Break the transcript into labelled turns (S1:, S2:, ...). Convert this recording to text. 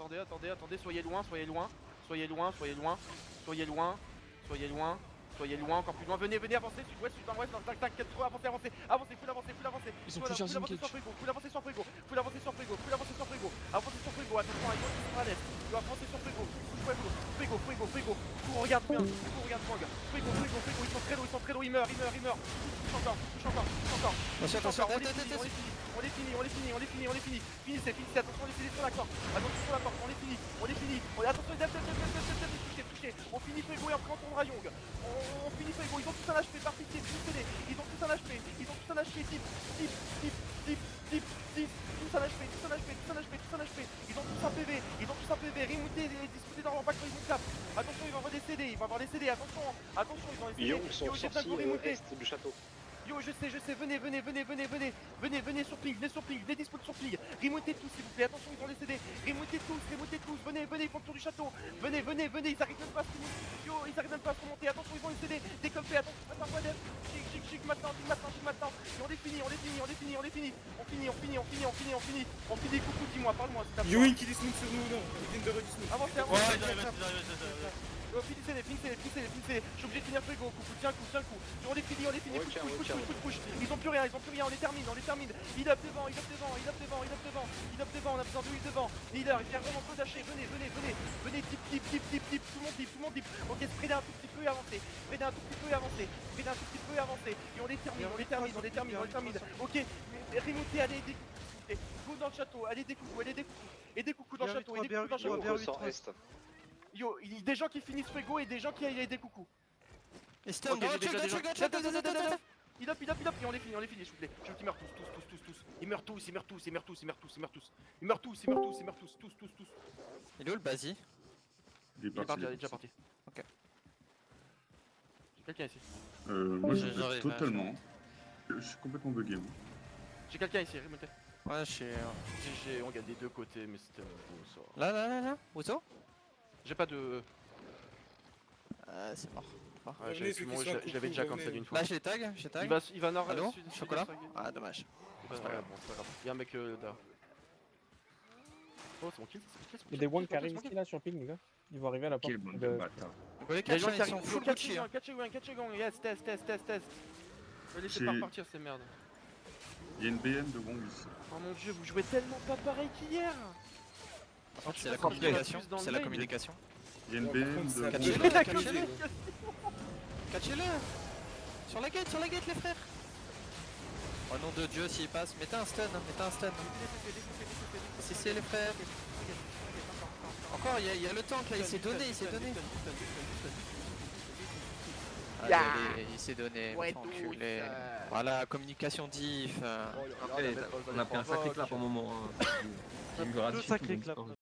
S1: attendez, soyez loin, encore plus loin, venez, avancez, sud-ouest, sud-ouest, tac, 4 avancez, faut l'avancer,
S2: Ils sont plusieurs
S1: faut l'avancer sur frigo, avancez sur frigo, attention à Ivo qui sera à l'est, il doit avancer sur frigo, frigo, cours, regarde bien, frigo, ils sont très low, il meurt, touche encore,
S2: Attention,
S1: on est fini, finissez, attention, laissez sur la porte, on est fini, attention, touché, on finit frigo et après on tournera Young, on finit frigo, ils ont tous un HP, par pitié, ils ont tous un HP, type, tous un HP, ils ont tous un PV, remonter, discuter dans leur back quand ils vont cap, attention, il va avoir des CD, attention, ils vont essayer,
S3: Ils sont sortis est du château.
S1: Yo, je sais, venez sur ping, venez dispo sur ping, remontez tous s'il vous plaît, attention ils vont les CD, remontez tous, venez, ils font le tour du château, venez, ils arrivent même pas à se remonter, yo, ils arrivent même pas à se remonter, attention ils vont les CD, décompé, attention, attends, Wadef, chic, maintenant, et on est fini, on finit, coucou, dis-moi, parle-moi, c'est ta
S4: Yo, qui dismount sur nous, non. Ils viennent de redismount.
S1: avancez,
S5: Ouais, j'arrive.
S1: finissez, je suis obligé de finir frigo, coucou, tiens un coup, on est fini, push, ils ont plus rien, on les termine, il up devant, on a besoin de lui devant, leader, il vient vraiment peu lâcher, venez, type, tout le monde dip, ok, spreadez un tout petit peu et avancez, et on les termine, ok, remontez, allez, découpez, go dans le château, allez, des coucous dans le château,
S3: On ressort est.
S1: Yo, il y a des gens qui finissent frigo et des gens qui aillent des coucous.
S2: Et stun,
S1: Ok, il up, et on les finit, s'il vous plaît. Je veux qu'ils meurent tous. Ils meurent tous.
S2: Il est où le Basi?
S1: Il est déjà parti.
S2: Ok.
S1: J'ai quelqu'un ici.
S6: Moi je
S2: J'arrive,
S6: totalement. Je suis complètement bugué. Moi.
S1: J'ai quelqu'un ici, remontez.
S2: Ouais, je suis.
S1: On gagne des deux côtés, mais c'était un beau sort.
S2: Là, Ouzo?
S1: J'ai pas de.
S2: C'est mort.
S1: Ouais, je l'avais déjà cancel une fois.
S2: Là, j'ai tag.
S1: Il va nord,
S2: Allô?
S1: sud,
S2: Chocolat?
S1: sud,
S2: Ah, dommage.
S1: bon, c'est pas grave. Il y a un mec là. Oh, c'est mon kill,
S4: Il y a des one qui arrivent ici là sur ping, les gars. Ils vont arriver à la porte.
S6: Quel bon
S4: de-
S6: bâtard.
S2: Vous voyez,
S1: Il y a des gens
S2: Kachan,
S1: qui
S2: ils sont
S1: arrivent.
S2: full Gucci. hein.
S1: Catch yes, test. Laissez
S6: J'ai-
S1: pas repartir ces merdes.
S6: Il y a une BM de Wong ici.
S1: Oh mon dieu, vous jouez tellement pas pareil qu'hier.
S2: Par contre, c'est la
S1: Par contre,
S2: communication.
S1: plus dans le
S2: C'est la
S1: mail.
S2: communication.
S6: Il y a une
S4: Ouais, par
S6: BM
S4: contre,
S6: de
S4: ça-
S6: Wong.
S2: Catchez-le,
S1: la
S2: catchez-le.
S1: communication.
S2: Catchez-le. Sur la gate, les frères. Oh nom de Dieu, s'il passe, mettez un stun. C'est les frères. Encore, il y a le tank là, il s'est donné. Allez, il s'est donné,
S1: Ouais,
S2: enculé.
S1: douce.
S2: Voilà, communication diff.
S5: Après, on a pris un sacré clap au moment. J'ai eu
S7: Deux sacrés claps.